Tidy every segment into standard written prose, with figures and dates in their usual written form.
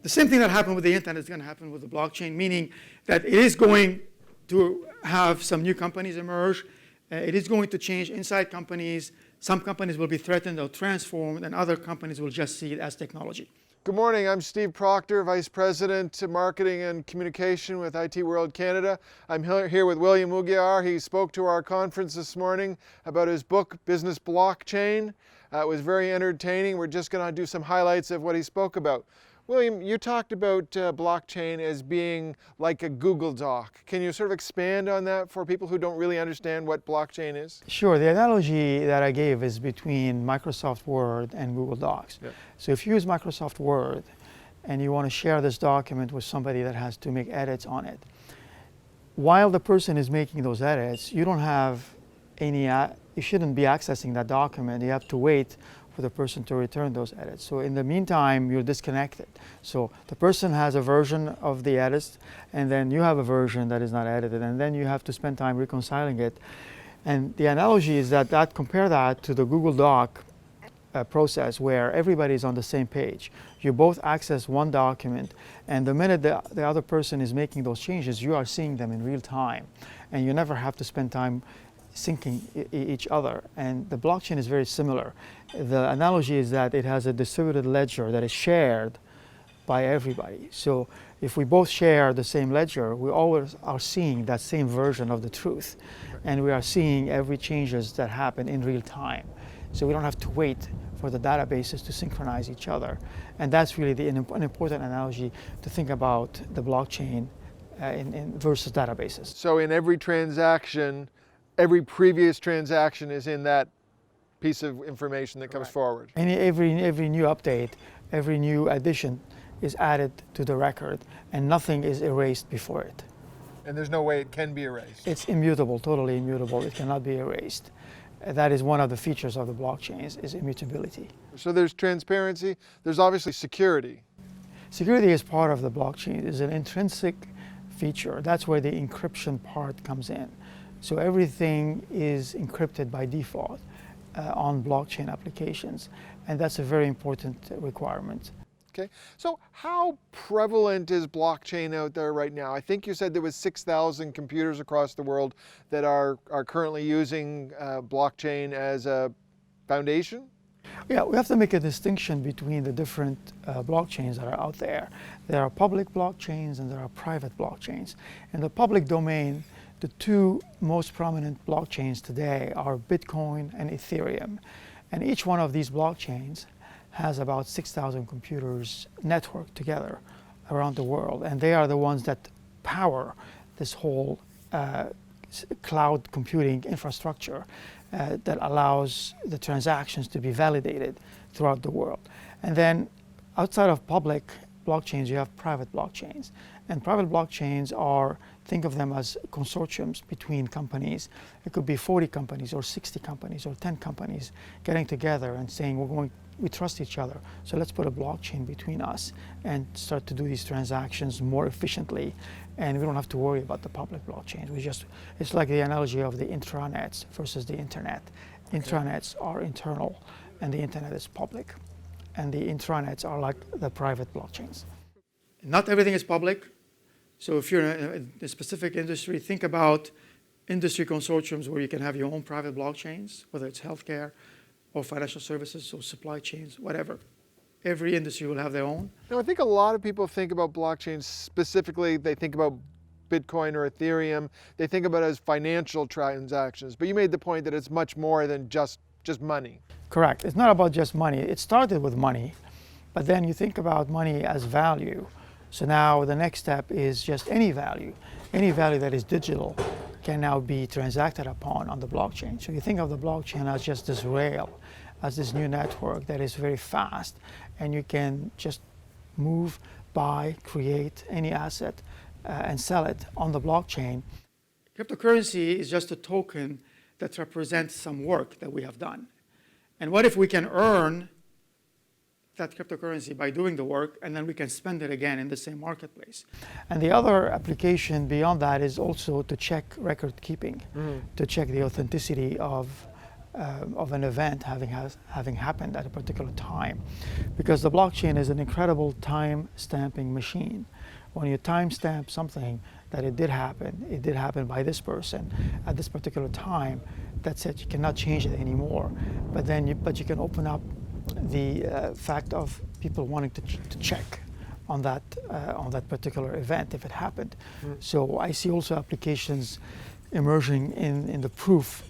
The same thing that happened with the internet is going to happen with the blockchain, meaning that it is going to have some new companies emerge. It is going to change inside companies. Some companies will be threatened or transformed, and other companies will just see it as technology. Good morning, I'm Steve Proctor, Vice President of Marketing and Communication with IT World Canada. I'm here with William Mougayar. He spoke to our conference this morning about his book, Business Blockchain. It was very entertaining. We're just going to do some highlights of what he spoke about. William, you talked about blockchain as being like a Google Doc. Can you sort of expand on that for people who don't really understand what blockchain is? Sure. The analogy that I gave is between Microsoft Word and Google Docs. Yep. So if you use Microsoft Word and you want to share this document with somebody that has to make edits on it, while the person is making those edits, you don't have any, you shouldn't be accessing that document. You have to wait for the person to return those edits. So in the meantime, you're disconnected. So the person has a version of the edits, and then you have a version that is not edited, and then you have to spend time reconciling it. And the analogy is that compare that to the Google Doc process where everybody is on the same page. You both access one document, and the minute the other person is making those changes, you are seeing them in real time, and you never have to spend time syncing each other. And the blockchain is very similar. The analogy is that it has a distributed ledger that is shared by everybody. So if we both share the same ledger, we always are seeing that same version of the truth. And we are seeing every changes that happen in real time. So we don't have to wait for the databases to synchronize each other. And that's really an important analogy to think about the blockchain versus databases. So in every transaction, every previous transaction is in that piece of information that comes forward. And every new update, every new addition is added to the record, and nothing is erased before it. And there's no way it can be erased. It's immutable, totally immutable. It cannot be erased. That is one of the features of the blockchains, is immutability. So there's transparency, there's obviously security. Security is part of the blockchain. It's an intrinsic feature. That's where the encryption part comes in. So everything is encrypted by default on blockchain applications, and that's a very important requirement. Okay, so how prevalent is blockchain out there right now? I think you said there was 6,000 computers across the world that are currently using blockchain as a foundation? Yeah, we have to make a distinction between the different blockchains that are out there. There are public blockchains and there are private blockchains. In the public domain, the two most prominent blockchains today are Bitcoin and Ethereum. And each one of these blockchains has about 6,000 computers networked together around the world. And they are the ones that power this whole cloud computing infrastructure that allows the transactions to be validated throughout the world. And then outside of public blockchains, you have private blockchains. And private blockchains are, think of them as consortiums between companies. It could be 40 companies or 60 companies or 10 companies getting together and saying, we trust each other, so let's put a blockchain between us and start to do these transactions more efficiently. And we don't have to worry about the public blockchains. It's like the analogy of the intranets versus the internet. Okay. Intranets are internal and the internet is public. And the intranets are like the private blockchains. Not everything is public. So if you're in a specific industry, think about industry consortiums where you can have your own private blockchains, whether it's healthcare or financial services or supply chains, whatever. Every industry will have their own. Now, I think a lot of people think about blockchains specifically, they think about Bitcoin or Ethereum, they think about it as financial transactions, but you made the point that it's much more than just money. Correct. It's not about just money. It started with money, but then you think about money as value. So now the next step is just any value. Any value that is digital can now be transacted upon on the blockchain. So you think of the blockchain as just this rail, as this new network that is very fast, and you can just move, buy, create any asset and sell it on the blockchain. Cryptocurrency is just a token that represents some work that we have done. And what if we can earn that cryptocurrency by doing the work, and then we can spend it again in the same marketplace? And the other application beyond that is also to check record keeping, to check the authenticity of of an event having happened at a particular time, because the blockchain is an incredible time stamping machine. When you timestamp something that it did happen by this person at this particular time, that's it. You cannot change it anymore. But you can open up the fact of people wanting to check on that particular event if it happened. So I see also applications emerging in the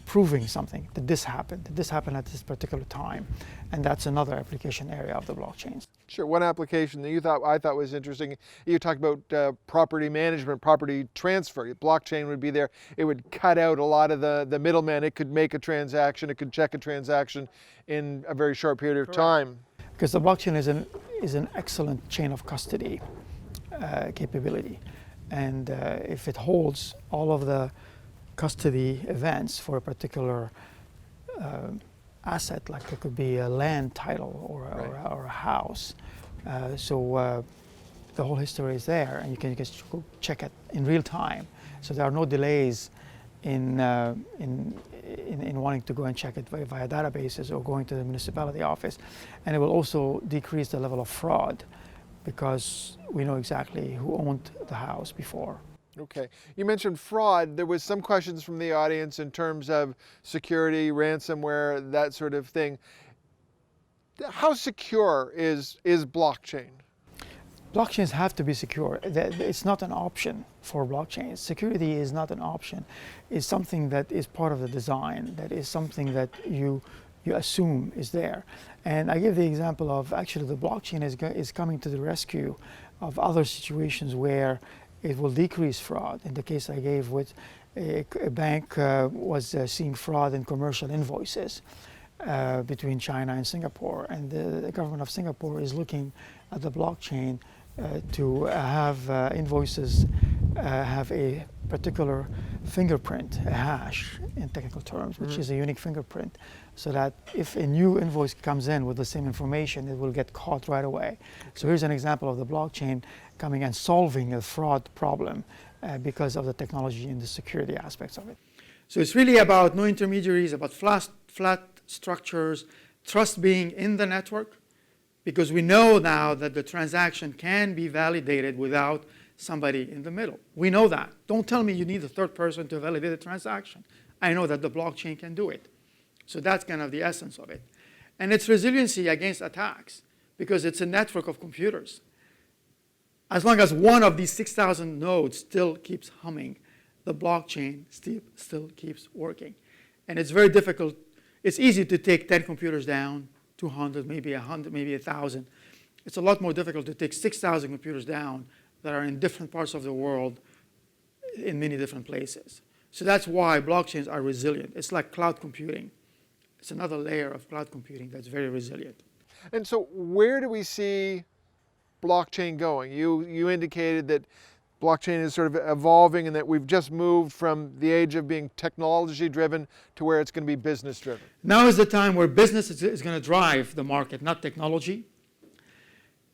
proving something, that this happened at this particular time, and that's another application area of the blockchains. Sure. One application that I thought was interesting, you talked about property management, property transfer. Blockchain would be there. It would cut out a lot of the middleman. It could make a transaction. It could check a transaction in a very short period of time. Because the blockchain is an excellent chain of custody capability, and if it holds all of the custody events for a particular asset, like it could be a land title or a house. So the whole history is there, and you can just go check it in real time. So there are no delays in wanting to go and check it via databases or going to the municipality office. And it will also decrease the level of fraud, because we know exactly who owned the house before. Okay. You mentioned fraud. There was some questions from the audience in terms of security, ransomware, that sort of thing. How secure is blockchain? Blockchains have to be secure. It's not an option for blockchains. Security is not an option. It's something that is part of the design. That is something that you assume is there. And I give the example of actually the blockchain is coming to the rescue of other situations where it will decrease fraud. In the case I gave with a bank was seeing fraud in commercial invoices between China and Singapore. And the government of Singapore is looking at the blockchain to have invoices have a particular fingerprint, a hash in technical terms, which is a unique fingerprint, so that if a new invoice comes in with the same information, it will get caught right away. So here's an example of the blockchain coming and solving a fraud problem because of the technology and the security aspects of it. So it's really about no intermediaries, about flat structures, trust being in the network, because we know now that the transaction can be validated without somebody in the middle. We know that. Don't tell me you need a third person to validate a transaction. I know that the blockchain can do it. So that's kind of the essence of it. And it's resiliency against attacks, because it's a network of computers. As long as one of these 6,000 nodes still keeps humming, the blockchain still keeps working. And it's very difficult. It's easy to take 10 computers down, 200, maybe 100, maybe 1,000. It's a lot more difficult to take 6,000 computers down that are in different parts of the world in many different places. So that's why blockchains are resilient. It's like cloud computing. It's another layer of cloud computing that's very resilient. And so where do we see blockchain going? You indicated that blockchain is sort of evolving and that we've just moved from the age of being technology driven to where it's going to be business driven. Now is the time where business is going to drive the market, not technology.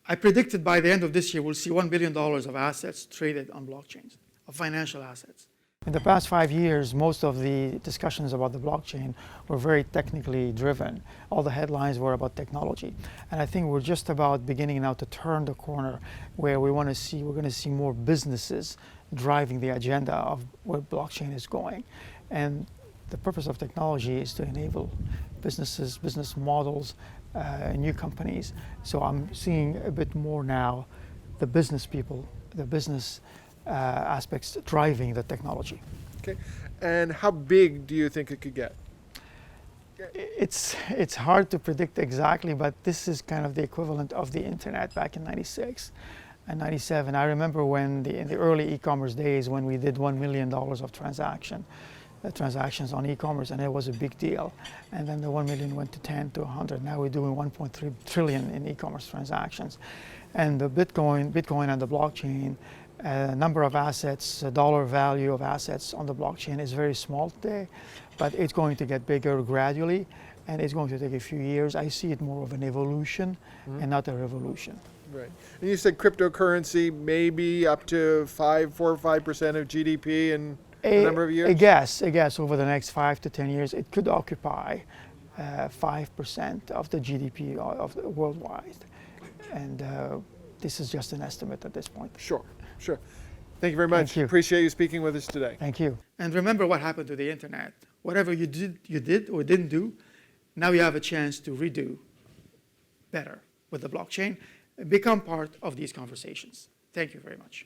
I predicted by the end of this year we'll see $1 billion of assets traded on blockchains, of financial assets. In the past 5 years, most of the discussions about the blockchain were very technically driven. All the headlines were about technology. And I think we're just about beginning now to turn the corner where we're going to see more businesses driving the agenda of where blockchain is going. And the purpose of technology is to enable businesses, business models, new companies. So I'm seeing a bit more now the business people, the business aspects driving the technology. Okay, and how big do you think it could get? It's hard to predict exactly, but this is kind of the equivalent of the internet back in '96 and '97. I remember when in the early e-commerce days when we did $1 million of transactions on e-commerce, and it was a big deal. And then the 1 million went to 10 to 100. Now we're doing 1.3 trillion in e-commerce transactions. And the Bitcoin and the blockchain, number of assets, dollar value of assets on the blockchain is very small today, but it's going to get bigger gradually, and it's going to take a few years. I see it more of an evolution and not a revolution. Right. And you said cryptocurrency maybe up to 4 or 5% of GDP and a number of years? I guess over the next 5 to 10 years, it could occupy 5% of the GDP of the worldwide. And this is just an estimate at this point. Sure, sure. Thank you very much. Thank you. Appreciate you speaking with us today. Thank you. And remember what happened to the internet. Whatever you did or didn't do, now you have a chance to redo better with the blockchain. Become part of these conversations. Thank you very much.